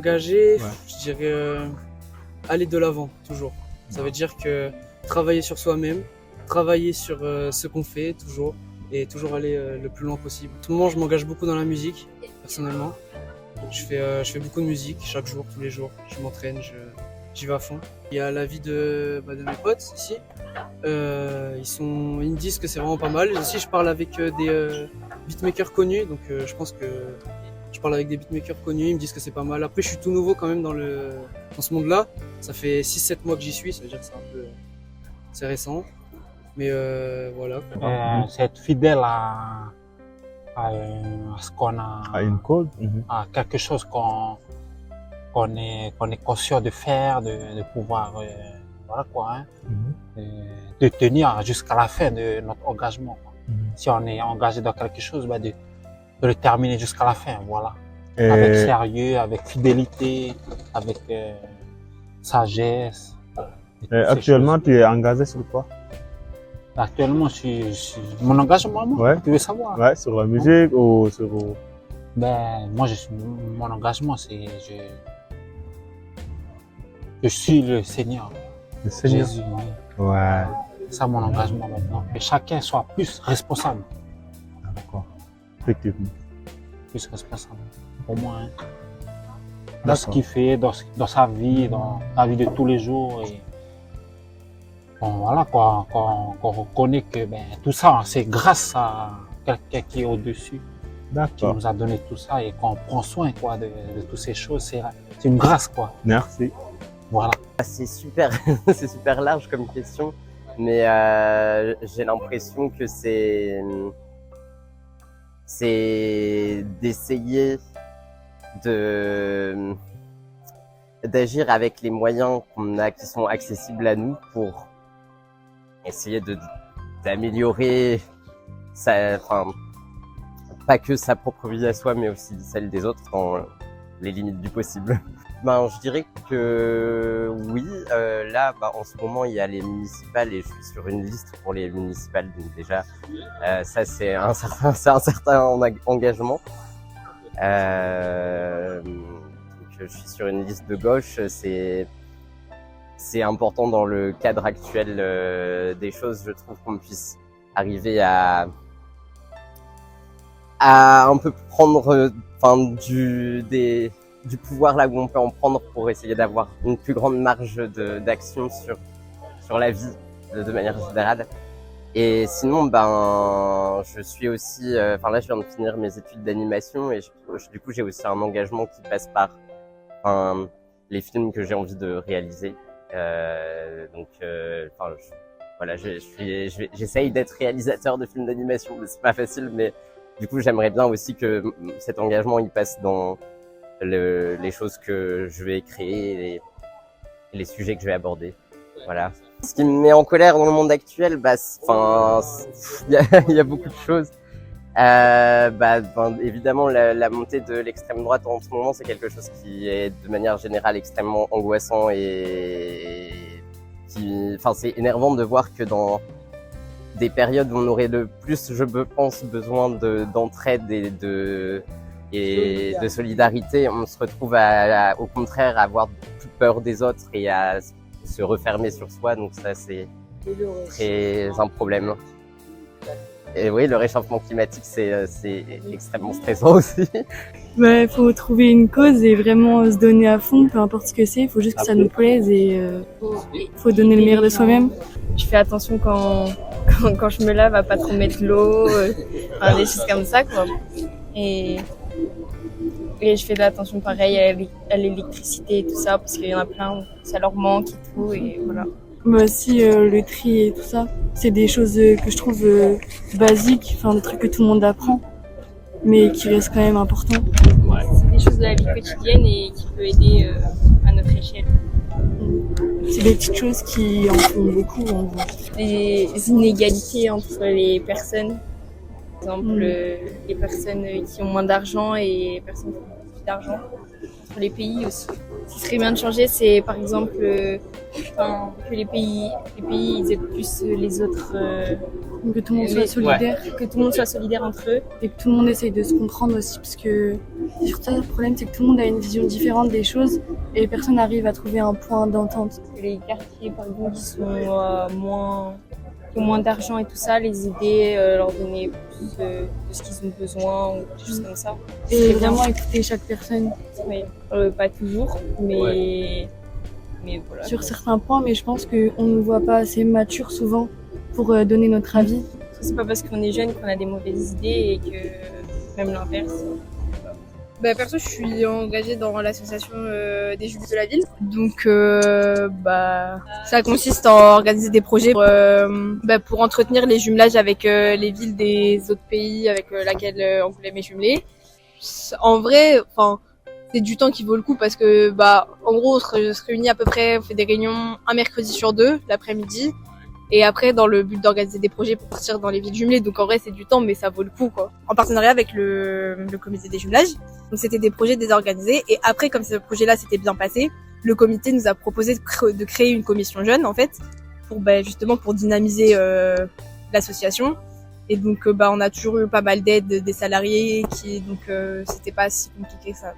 M'engager, Ouais. je dirais aller de l'avant, toujours. Ça veut dire que travailler sur soi-même, travailler sur ce qu'on fait, toujours, et toujours aller le plus loin possible. En tout moment, je m'engage beaucoup dans la musique, personnellement. Je fais beaucoup de musique, chaque jour, tous les jours. Je m'entraîne, j'y vais à fond. Il y a la vie de mes potes ici. Ils me disent que c'est vraiment pas mal. Aussi, je parle avec des beatmakers connus, donc je pense que je parle avec des beatmakers connus, ils me disent que c'est pas mal. Après, je suis tout nouveau quand même dans ce monde-là. Ça fait 6-7 mois que j'y suis, ça veut dire que c'est récent. Mais voilà. C'est être fidèle à ce qu'on a, À une cause. à quelque chose qu'on est conscient de faire, de pouvoir, voilà quoi, hein, de tenir jusqu'à la fin de notre engagement, quoi. Si on est engagé dans quelque chose, bah de le terminer jusqu'à la fin, voilà. Et Avec sérieux, avec fidélité, avec sagesse. Et toutes ces actuellement, choses. tu es engagé sur quoi? Actuellement, mon engagement, moi, Ouais. tu veux savoir? Ouais, sur la musique ou sur... Ben, moi, mon engagement, c'est, je suis le Seigneur. le Seigneur? Jésus, oui. Ouais. C'est ça mon engagement maintenant. Que chacun soit plus responsable. D'accord. Effectivement. Plus responsable. Pour moi, hein. Dans ce D'accord. qu'il fait, dans sa vie, dans la vie de tous les jours. Et bon, voilà quoi, qu'on reconnaît que ben, tout ça, c'est grâce à quelqu'un qui est au-dessus, qui D'accord. nous a donné tout ça et qu'on prend soin quoi, de toutes ces choses. C'est une grâce, quoi. Merci. Voilà. C'est super, c'est super large comme question, mais j'ai l'impression que c'est d'essayer d'agir avec les moyens qu'on a qui sont accessibles à nous pour essayer d'améliorer enfin pas que sa propre vie à soi, mais aussi celle des autres dans les limites du possible. Ben, je dirais que oui. Là, en ce moment, il y a les municipales et je suis sur une liste pour les municipales. Donc déjà, ça c'est un certain engagement. Donc, je suis sur une liste de gauche. C'est important dans le cadre actuel des choses. Je trouve qu'on puisse arriver à un peu prendre, du pouvoir là où on peut en prendre pour essayer d'avoir une plus grande marge d'action sur la vie de manière générale. Et sinon, je suis aussi, là je viens de finir mes études d'animation et du coup j'ai aussi un engagement qui passe par les films que j'ai envie de réaliser. J'essaye d'être réalisateur de films d'animation, mais c'est pas facile. Mais du coup j'aimerais bien aussi que cet engagement il passe dans les choses que je vais créer, les sujets que je vais aborder. Voilà. Ce qui me met en colère dans le monde actuel, il y a beaucoup de choses. Évidemment, la montée de l'extrême droite en ce moment, c'est quelque chose qui est de manière générale extrêmement angoissant et c'est énervant de voir que dans des périodes où on aurait le plus, je pense, besoin d'entraide et de solidarité, on se retrouve au contraire à avoir plus peur des autres et à se refermer sur soi. Donc ça, c'est très un problème. Et oui, le réchauffement climatique, c'est extrêmement stressant aussi. Il faut trouver une cause et vraiment se donner à fond, peu importe ce que c'est. Il faut juste que ça nous plaise et faut donner le meilleur de soi-même. Je fais attention quand je me lave à pas trop mettre l'eau, des choses comme ça, quoi. Et je fais de l'attention pareil à l'électricité et tout ça, parce qu'il y en a plein, ça leur manque et tout, et voilà. Aussi, le tri et tout ça, c'est des choses que je trouve basiques, des trucs que tout le monde apprend, mais qui restent quand même importants. C'est des choses de la vie quotidienne et qui peuvent aider à notre échelle. C'est des petites choses qui en font beaucoup, en gros. Des inégalités entre les personnes. Par exemple, les personnes qui ont moins d'argent et les personnes qui ont plus d'argent. Entre les pays aussi. Ce qui serait bien de changer, c'est par exemple que les pays ils aident plus les autres. Que tout le monde soit solidaire. Ouais. Que tout le monde soit solidaire entre eux. Et que tout le monde essaye de se comprendre aussi, parce que Surtout, le problème, c'est que tout le monde a une vision différente des choses et personne n'arrive à trouver un point d'entente. Les quartiers, par exemple, qui ont moins d'argent et tout ça, les aider, leur donner plus de ce qu'ils ont besoin, ou des choses comme ça. Et vraiment écouter chaque personne. Oui, pas toujours, mais voilà. Sur certains points, mais je pense qu'on ne nous voit pas assez matures souvent pour donner notre avis. C'est pas parce qu'on est jeune qu'on a des mauvaises idées et que même l'inverse. Perso, je suis engagée dans l'association des jumelles de la ville. Donc, ça consiste à organiser des projets pour entretenir les jumelages avec les villes des autres pays avec laquelle Angoulême est jumelée. En vrai, c'est du temps qui vaut le coup parce que, en gros, on se réunit à peu près, on fait des réunions un mercredi sur 2, l'après-midi. Et après, dans le but d'organiser des projets pour partir dans les villes jumelées. Donc en vrai, c'est du temps, mais ça vaut le coup, quoi. En partenariat avec le comité des jumelages. Donc c'était des projets désorganisés. Et après, comme ce projet-là s'était bien passé, le comité nous a proposé de créer une commission jeune, en fait, pour justement pour dynamiser l'association. Et donc on a toujours eu pas mal d'aide des salariés, donc c'était pas si compliqué que ça.